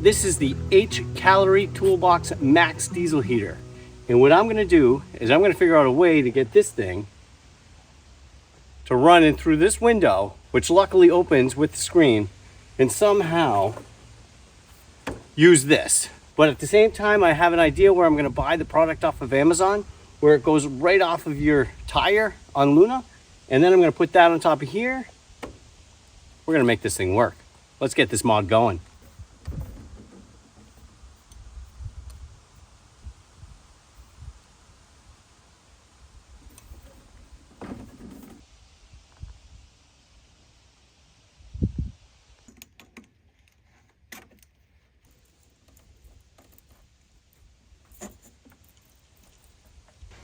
This is the HCALORY Toolbox Max Diesel Heater. And what I'm gonna do is I'm gonna figure out a way to get this thing to run in through this window, which luckily opens with the screen, and somehow use this. But at the same time, I have an idea where I'm gonna buy the product off of Amazon, where it goes right off of your tire on Luna. And then I'm gonna put that on top of here. We're gonna make this thing work. Let's get this mod going.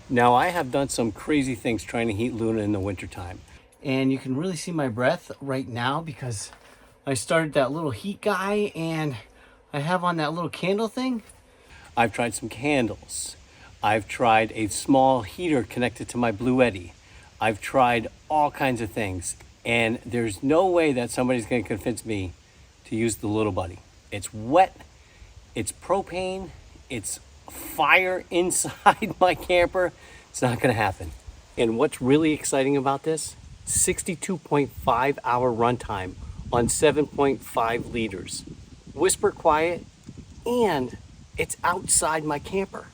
Now I have done some crazy things trying to heat Luna in the wintertime. And you can really see my breath right now because I started that little heat guy and I have on that little candle thing. I've tried some candles. I've tried a small heater connected to my Blue Eddy. I've tried all kinds of things. And there's no way that somebody's gonna convince me to use the little buddy. It's wet, it's propane, it's fire inside my camper. It's not gonna happen. And what's really exciting about this, 62.5 hour runtime on 7.5 liters. Whisper quiet, and it's outside my camper.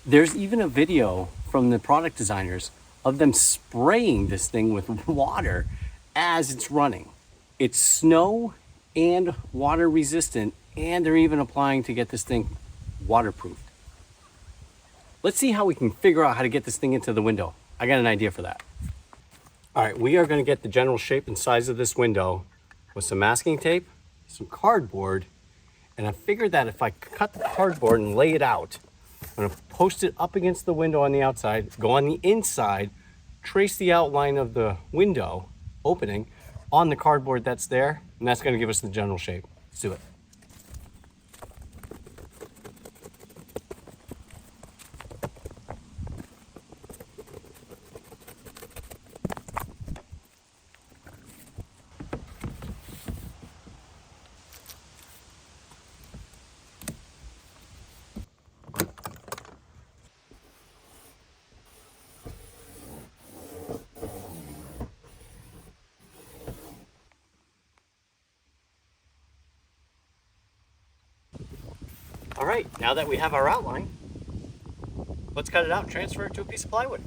There's even a video from the product designers of them spraying this thing with water as it's running. It's snow and water resistant, and they're even applying to get this thing waterproofed. Let's see how we can figure out how to get this thing into the window. I got an idea for that. All right, we are gonna get the general shape and size of this window with some masking tape, some cardboard, and I figured that if I cut the cardboard and lay it out, I'm gonna post it up against the window on the outside, go on the inside, trace the outline of the window opening on the cardboard that's there, and that's gonna give us the general shape. Let's do it. All right, now that we have our outline, let's cut it out and transfer it to a piece of plywood.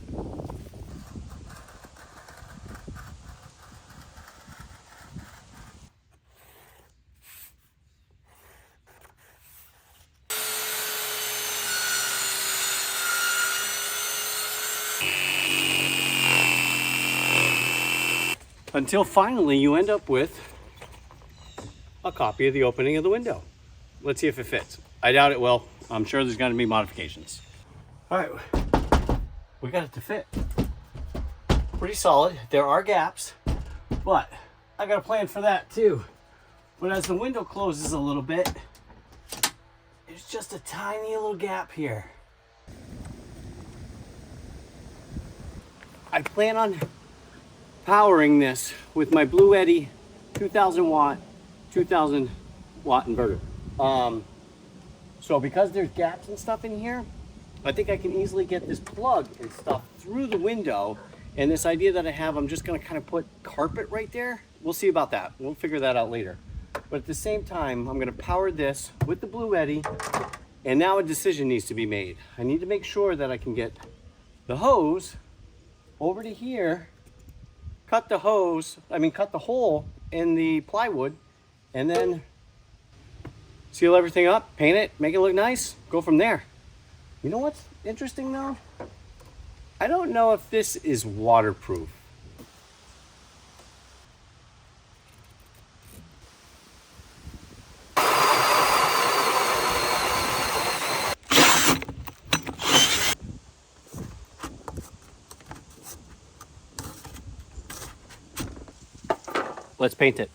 Until finally you end up with a copy of the opening of the window. Let's see if it fits. I doubt it will. I'm sure there's gonna be modifications. All right, we got it to fit. Pretty solid. There are gaps, but I got a plan for that too. But as the window closes a little bit, there's just a tiny little gap here. I plan on powering this with my Blue Eddy 2000 watt inverter. So because there's gaps and stuff in here, I think I can easily get this plug and stuff through the window. And this idea that I have, I'm just gonna kind of put carpet right there. We'll see about that. We'll figure that out later. But at the same time, I'm gonna power this with the Blue Eddy, and now a decision needs to be made. I need to make sure that I can get the hose over to here, cut the hole in the plywood, and then seal everything up, paint it, make it look nice, go from there. You know what's interesting though? I don't know if this is waterproof. Let's paint it.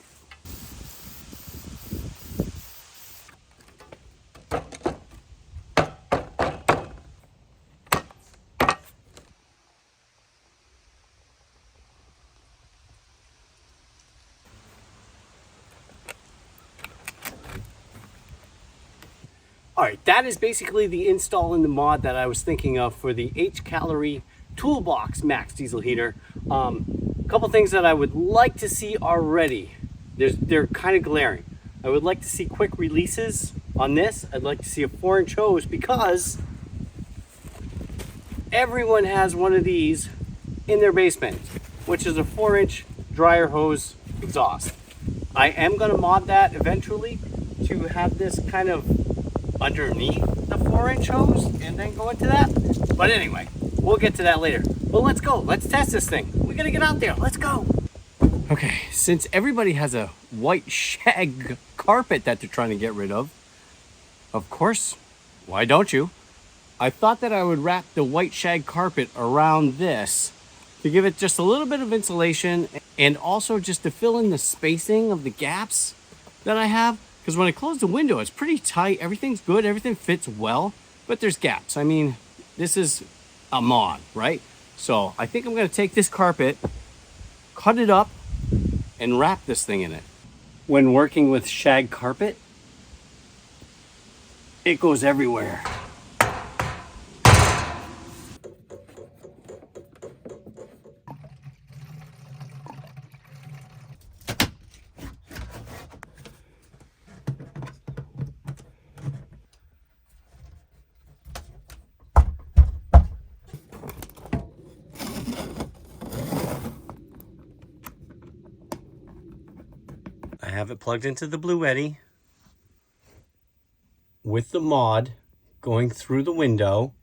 All right, that is basically the install in the mod that I was thinking of for the HCALORY Toolbox Max Diesel Heater. A couple things that I would like to see already. They're kind of glaring. I would like to see quick releases on this. I'd like to see a 4-inch hose because everyone has one of these in their basement, which is a 4-inch dryer hose exhaust. I am going to mod that eventually to have this kind of underneath the 4-inch hose and then go into that. But anyway, we'll get to that later. But let's go. Let's test this thing. We got to get out there. Let's go. Okay, since everybody has a white shag carpet that they're trying to get rid of course, why don't you? I thought that I would wrap the white shag carpet around this to give it just a little bit of insulation and also just to fill in the spacing of the gaps that I have. Because when I close the window, it's pretty tight. Everything's good. Everything fits well, but there's gaps. I mean, this is a mod, right? So I think I'm going to take this carpet, cut it up, and wrap this thing in it. When working with shag carpet, it goes everywhere. I have it plugged into the Bluetti with the mod going through the window.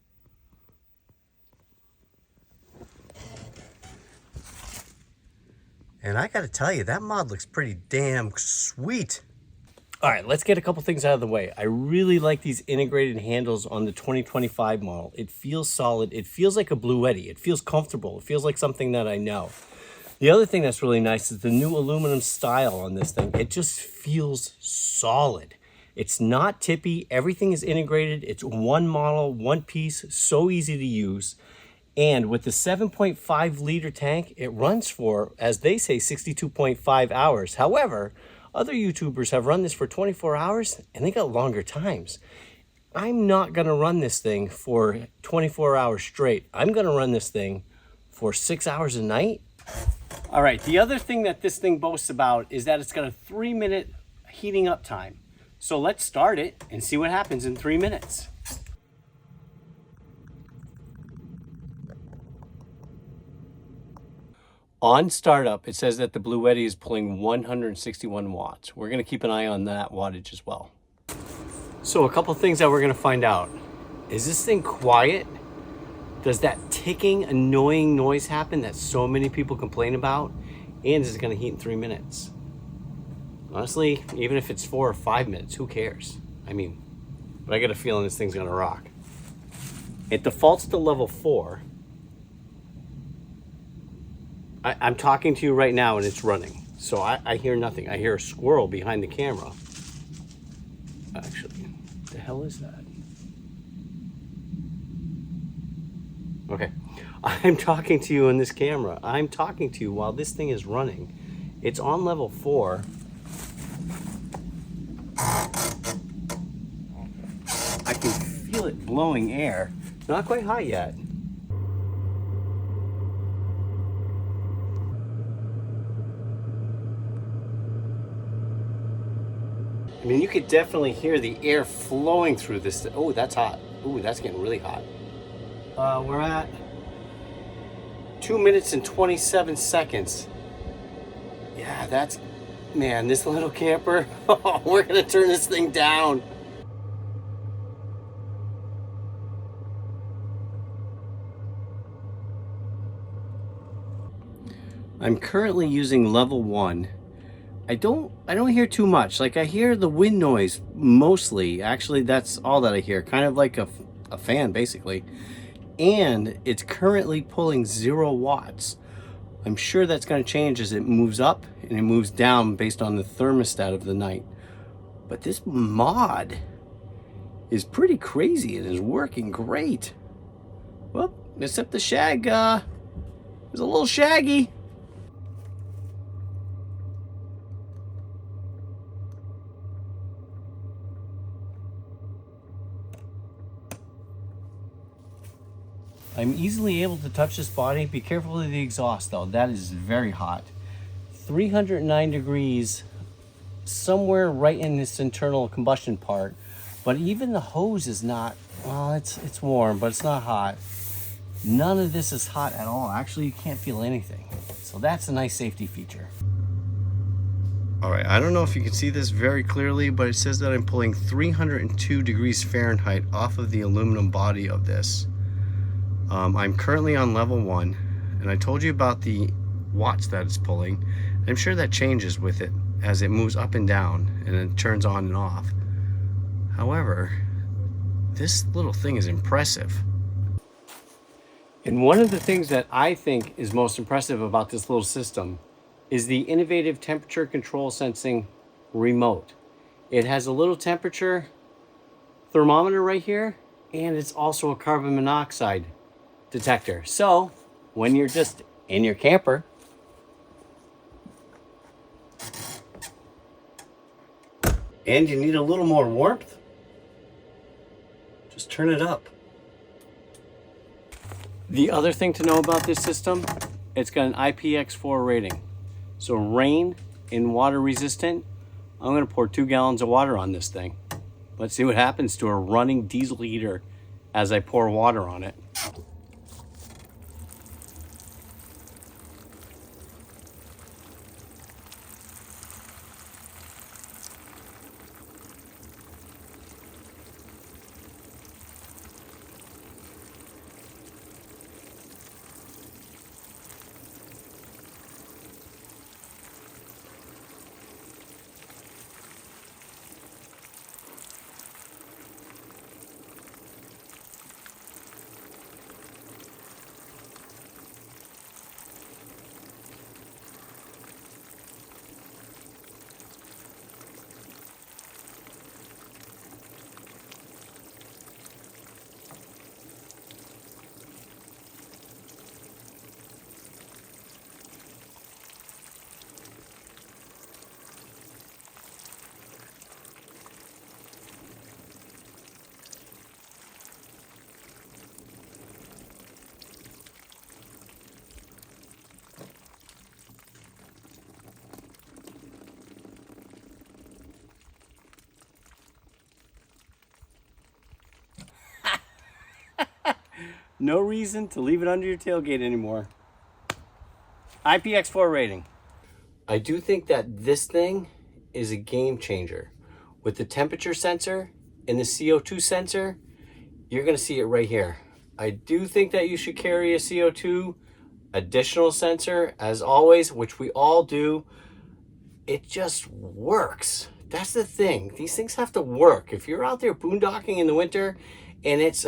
And I gotta tell you, that mod looks pretty damn sweet. All right, let's get a couple things out of the way. I really like these integrated handles on the 2025 model. It feels solid. It feels like a Bluetti. It feels comfortable. It feels like something that I know. The other thing that's really nice is the new aluminum style on this thing. It just feels solid. It's not tippy. Everything is integrated. It's one model, one piece, so easy to use. And with the 7.5 liter tank, it runs for, as they say, 62.5 hours. However, other YouTubers have run this for 24 hours and they got longer times. I'm not gonna run this thing for 24 hours straight. I'm gonna run this thing for 6 hours a night. All right, the other thing that this thing boasts about is that it's got a 3-minute heating up time. So let's start it and see what happens in 3 minutes. On startup, it says that the Bluetti is pulling 161 watts. We're gonna keep an eye on that wattage as well. So a couple things that we're gonna find out. Is this thing quiet? Does that ticking, annoying noise happen that so many people complain about? And is it gonna heat in 3 minutes? Honestly, even if it's 4 or 5 minutes, who cares? I mean, but I got a feeling this thing's gonna rock. It defaults to level 4. I'm talking to you right now and it's running. So I hear nothing. I hear a squirrel behind the camera. Actually, what the hell is that? Okay, I'm talking to you on this camera. I'm talking to you while this thing is running. It's on level 4. I can feel it blowing air. Not quite hot yet. I mean, you could definitely hear the air flowing through this. Oh, that's hot. Ooh, that's getting really hot. We're at 2 minutes and 27 seconds. Yeah, that's, man, this little camper. We're gonna turn this thing down. I'm currently using level 1. I don't hear too much. Like, I hear the wind noise mostly. Actually, that's all that I hear. Kind of like a fan, basically. And it's currently pulling 0 watts. I'm sure that's going to change as it moves up and it moves down based on the thermostat of the night. But this mod is pretty crazy and is working great. Well, except the shag is a little shaggy. I'm easily able to touch this body. Be careful of the exhaust though, that is very hot. 309 degrees, somewhere right in this internal combustion part. But even the hose is not, well, it's warm, but it's not hot. None of this is hot at all. Actually, you can't feel anything. So that's a nice safety feature. All right, I don't know if you can see this very clearly, but it says that I'm pulling 302 degrees Fahrenheit off of the aluminum body of this. I'm currently on level 1, and I told you about the watts that it's pulling. I'm sure that changes with it as it moves up and down and it turns on and off. However, this little thing is impressive. And one of the things that I think is most impressive about this little system is the innovative temperature control sensing remote. It has a little temperature thermometer right here, and it's also a carbon monoxide detector. So when you're just in your camper, and you need a little more warmth, just turn it up. The other thing to know about this system, it's got an IPX4 rating. So rain and water resistant. I'm gonna pour 2 gallons of water on this thing. Let's see what happens to a running diesel heater as I pour water on it. No reason to leave it under your tailgate anymore. IPX4 rating. I do think that this thing is a game changer. With the temperature sensor and the CO2 sensor, you're gonna see it right here. I do think that you should carry a CO2 additional sensor as always, which we all do. It just works. That's the thing. These things have to work. If you're out there boondocking in the winter and it's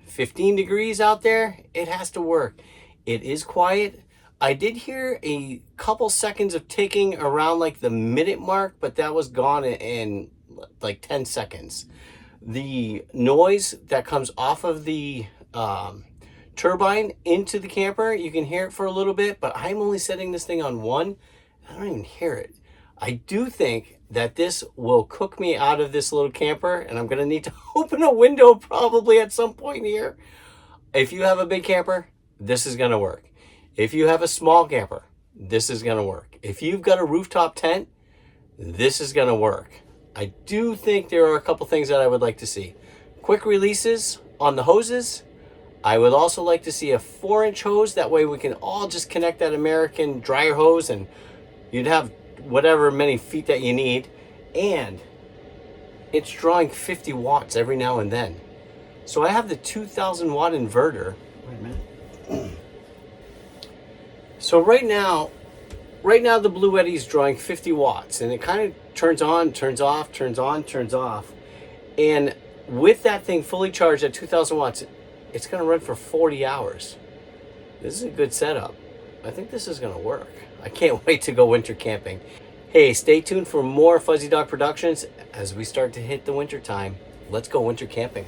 15 degrees out there, it has to work. It is quiet. I did hear a couple seconds of ticking around like the minute mark, but that was gone in like 10 seconds. The noise that comes off of the turbine into the camper, you can hear it for a little bit, but I'm only setting this thing on 1. I don't even hear it. I do think that this will cook me out of this little camper, and I'm gonna need to open a window probably at some point here. If you have a big camper, this is gonna work. If you have a small camper, this is gonna work. If you've got a rooftop tent, this is gonna work. I do think there are a couple things that I would like to see. Quick releases on the hoses. I would also like to see a 4-inch hose. That way we can all just connect that American dryer hose and you'd have whatever many feet that you need. And it's drawing 50 watts every now and then. So I have the 2000 watt inverter. Wait a minute. So right now the Blue Eddy is drawing 50 watts and it kind of turns on, turns off, turns on, turns off. And with that thing fully charged at 2000 watts, it's going to run for 40 hours. This is a good setup. I think this is going to work. I can't wait to go winter camping. Hey, stay tuned for more Fuzzy Dog Productions as we start to hit the winter time. Let's go winter camping.